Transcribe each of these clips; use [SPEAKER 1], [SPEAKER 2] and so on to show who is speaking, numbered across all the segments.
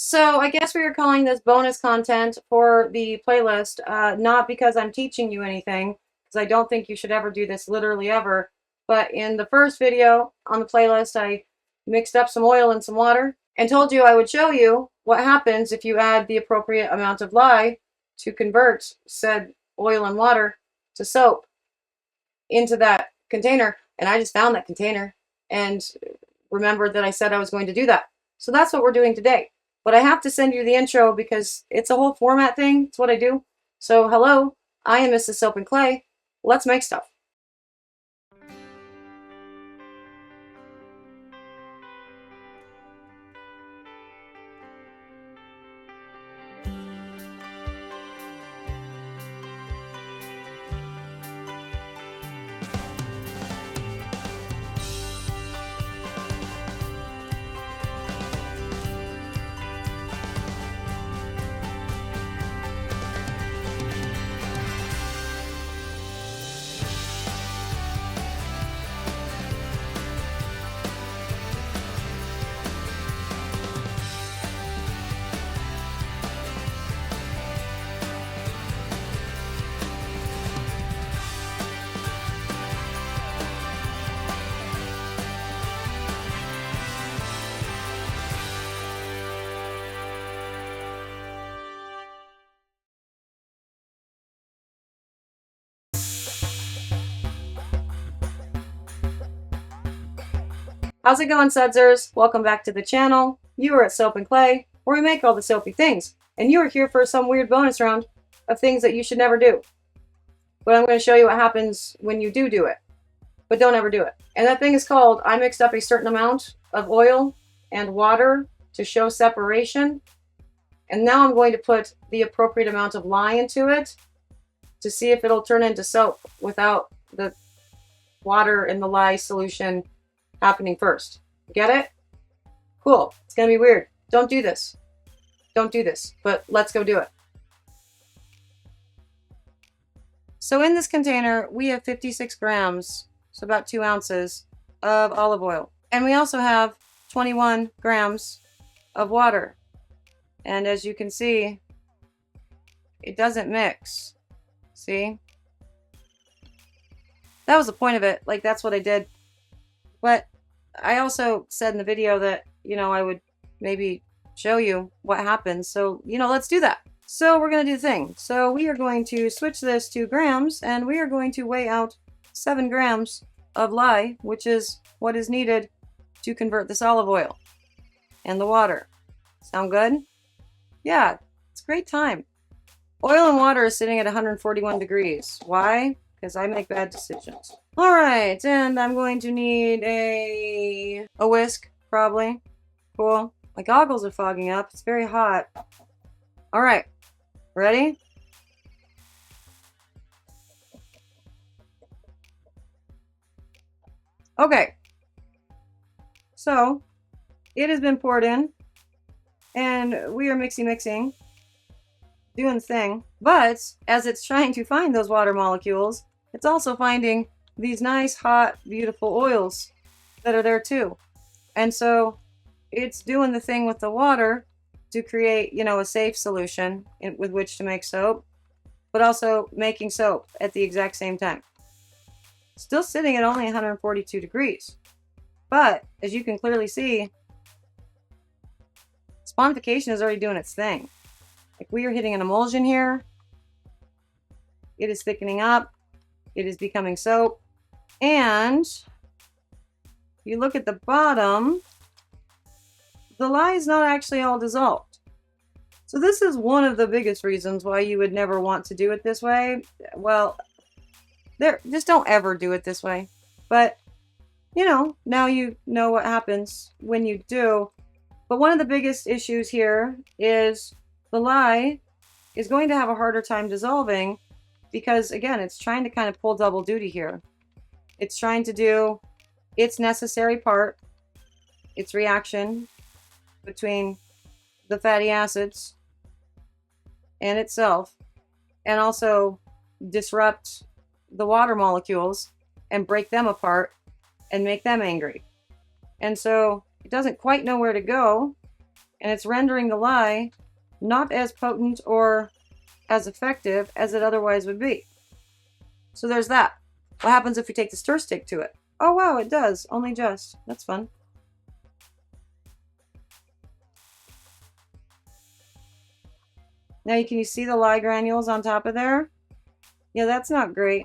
[SPEAKER 1] So I guess we are calling this bonus content for the playlist, not because I'm teaching you anything, because I don't think you should ever do this literally ever. But in the first video on the playlist, I mixed up some oil and some water and told you I would show you what happens if you add the appropriate amount of lye to convert said oil and water to soap into that container. And I just found that container and remembered that I said I was going to do that. So that's what we're doing today. But I have to send you the intro because it's a whole format thing. It's what I do. So hello, I am Mrs. Soap and Clay. Let's make stuff. How's it going, sudsers? Welcome back to the channel. You are at Soap and Clay, where we make all the soapy things. And you are here for some weird bonus round of things that you should never do. But I'm going to show you what happens when you do it. But don't ever do it. And that thing is called, I mixed up a certain amount of oil and water to show separation. And now I'm going to put the appropriate amount of lye into it to see if it'll turn into soap without the water in the lye solution happening first. Get it? Cool. It's gonna be weird. Don't do this. Don't do this, but let's go do it. So in this container, we have 56 grams, so about 2 ounces of olive oil. And we also have 21 grams of water. And as you can see, it doesn't mix. See? That was the point of it. Like, that's what I did. But I also said in the video that, I would maybe show you what happens. So, let's do that. So we're going to do the thing. So we are going to switch this to grams, and we are going to weigh out 7 grams of lye, which is what is needed to convert this olive oil and the water. Sound good? Yeah, it's a great time. Oil and water is sitting at 141 degrees. Why? Because I make bad decisions. All right, and I'm going to need a whisk, probably. Cool. My goggles are fogging up. It's very hot. All right, ready? Okay. So, it has been poured in, and we are mixing, doing the thing. But as it's trying to find those water molecules, it's also finding these nice, hot, beautiful oils that are there too. And so it's doing the thing with the water to create, a safe solution with which to make soap, but also making soap at the exact same time. Still sitting at only 142 degrees. But as you can clearly see, sponification is already doing its thing. Like, we are hitting an emulsion here. It is thickening up. It is becoming soap. And if you look at the bottom, the lye is not actually all dissolved. So this is one of the biggest reasons why you would never want to do it this way. Well, just don't ever do it this way. But, now you know what happens when you do. But one of the biggest issues here is the lye is going to have a harder time dissolving because, again, it's trying to kind of pull double duty here. It's trying to do its necessary part, its reaction between the fatty acids and itself, and also disrupt the water molecules and break them apart and make them angry. And so it doesn't quite know where to go and it's rendering the lye not as potent or as effective as it otherwise would be. So there's that. What happens if we take the stir stick to it? Oh wow, it does. Only just. That's fun. Now can you see the lye granules on top of there? Yeah, that's not great.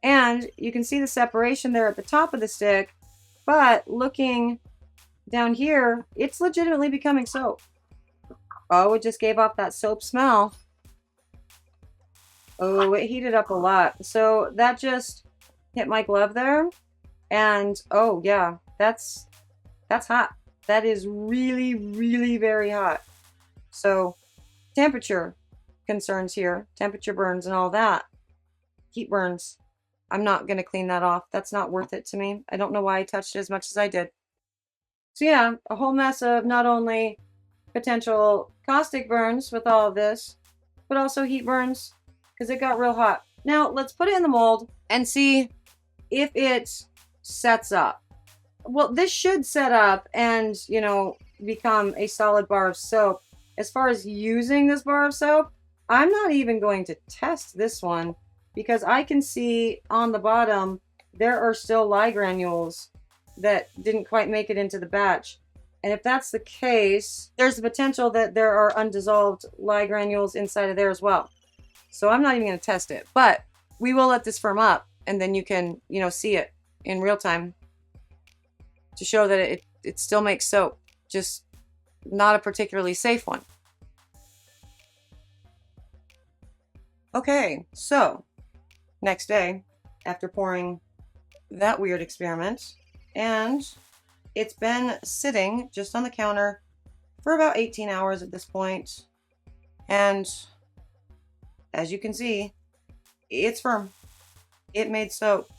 [SPEAKER 1] And you can see the separation there at the top of the stick, but looking down here, it's legitimately becoming soap. Oh, it just gave off that soap smell. Oh, it heated up a lot. So that just hit my glove there. And oh yeah, that's hot. That is really, really very hot. So temperature concerns here, temperature burns and all that. Heat burns. I'm not going to clean that off. That's not worth it to me. I don't know why I touched it as much as I did. So yeah, a whole mess of not only potential caustic burns with all of this, but also heat burns because it got real hot. Now let's put it in the mold and see if it sets up. Well, this should set up and, you know, become a solid bar of soap. As far as using this bar of soap, I'm not even going to test this one because I can see on the bottom there are still lye granules that didn't quite make it into the batch. And if that's the case, there's the potential that there are undissolved lye granules inside of there as well. So I'm not even going to test it, but we will let this firm up and then you can, you know, see it in real time to show that it still makes soap, just not a particularly safe one. Okay, so next day, after pouring that weird experiment, and it's been sitting just on the counter for about 18 hours at this point, and as you can see, it's firm. It made soap,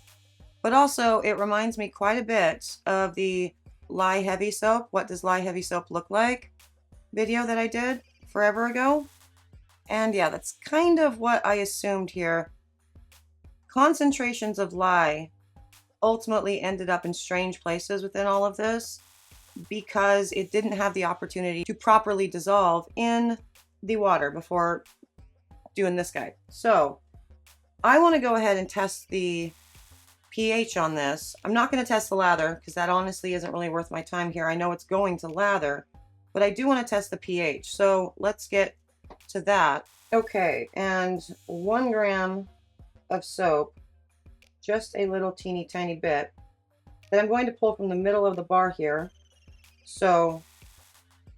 [SPEAKER 1] but also it reminds me quite a bit of the Lye Heavy Soap, What Does Lye Heavy Soap Look Like video that I did forever ago. And yeah, that's kind of what I assumed here. Concentrations of lye ultimately ended up in strange places within all of this because it didn't have the opportunity to properly dissolve in the water before doing this guy. So I want to go ahead and test the pH on this. I'm not going to test the lather because that honestly isn't really worth my time here. I know it's going to lather, but I do want to test the pH. So let's get to that. Okay, and 1 gram of soap, just a little teeny tiny bit, that I'm going to pull from the middle of the bar here so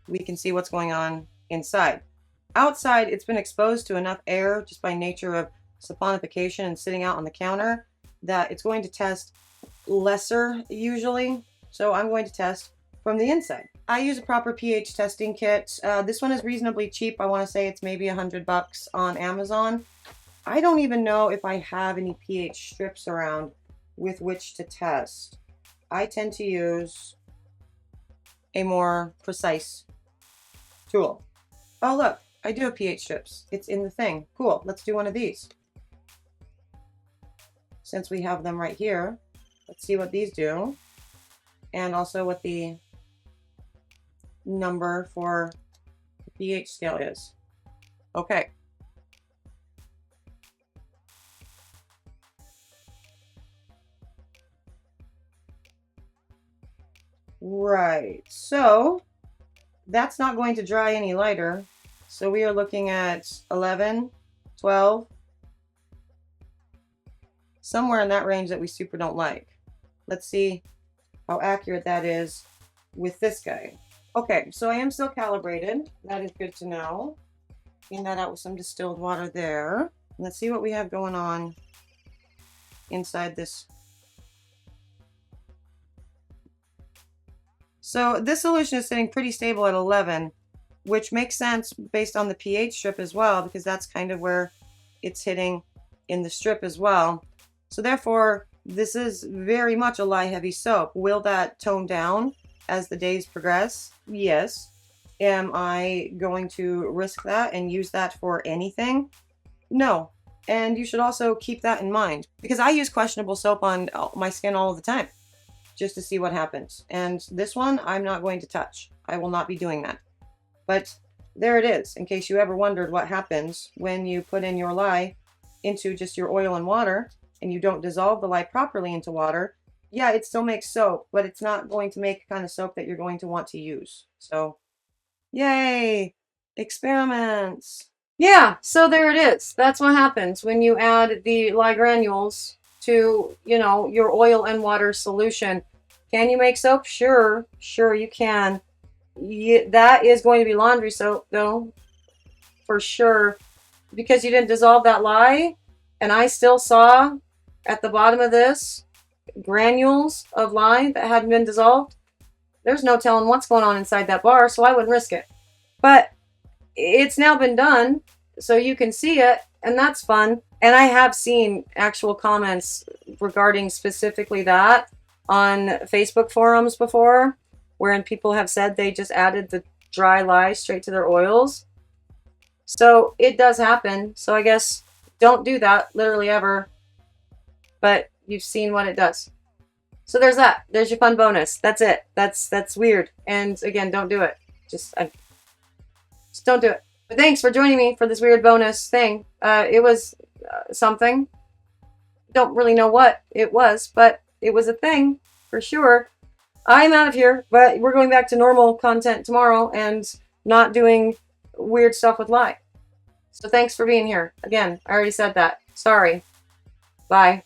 [SPEAKER 1] we can see what's going on inside. Outside, it's been exposed to enough air just by nature of saponification and sitting out on the counter that it's going to test lesser usually. So I'm going to test from the inside. I use a proper pH testing kit. This one is reasonably cheap. I want to say it's maybe $100 on Amazon. I don't even know if I have any pH strips around with which to test. I tend to use a more precise tool. Oh look, I do have pH strips. It's in the thing. Cool, let's do one of these. Since we have them right here, let's see what these do. And also what the number for the pH scale is. Okay. Right, so that's not going to dry any lighter. So we are looking at 11, 12, somewhere in that range that we super don't like. Let's see how accurate that is with this guy. Okay, so I am still calibrated. That is good to know. Clean that out with some distilled water there. Let's see what we have going on inside this. So this solution is sitting pretty stable at 11, which makes sense based on the pH strip as well, because that's kind of where it's hitting in the strip as well. So therefore, this is very much a lye heavy soap. Will that tone down as the days progress? Yes. Am I going to risk that and use that for anything? No. And you should also keep that in mind, because I use questionable soap on my skin all the time. just to see what happens. And this one, I'm not going to touch. I will not be doing that. But there it is, in case you ever wondered what happens when you put in your lye into just your oil and water and you don't dissolve the lye properly into water. Yeah, it still makes soap, but it's not going to make the kind of soap that you're going to want to use. So, yay! Experiments! Yeah, so there it is. That's what happens when you add the lye granules to, you know, your oil and water solution. Can you make soap? Sure, you can. That is going to be laundry soap, though, for sure, because you didn't dissolve that lye. And I still saw at the bottom of this granules of lye that hadn't been dissolved. There's no telling what's going on inside that bar, so I wouldn't risk it. But it's now been done, so you can see it, and that's fun. And I have seen actual comments regarding specifically that on Facebook forums before, wherein people have said they just added the dry lye straight to their oils. So it does happen. So I guess don't do that literally ever, but you've seen what it does. So there's that. There's your fun bonus. That's it. That's weird. And again, don't do it. Just don't do it. But thanks for joining me for this weird bonus thing. It was something. Don't really know what it was, but it was a thing for sure. I'm out of here, but we're going back to normal content tomorrow and not doing weird stuff with lye. So thanks for being here. Again, I already said that. Sorry. Bye.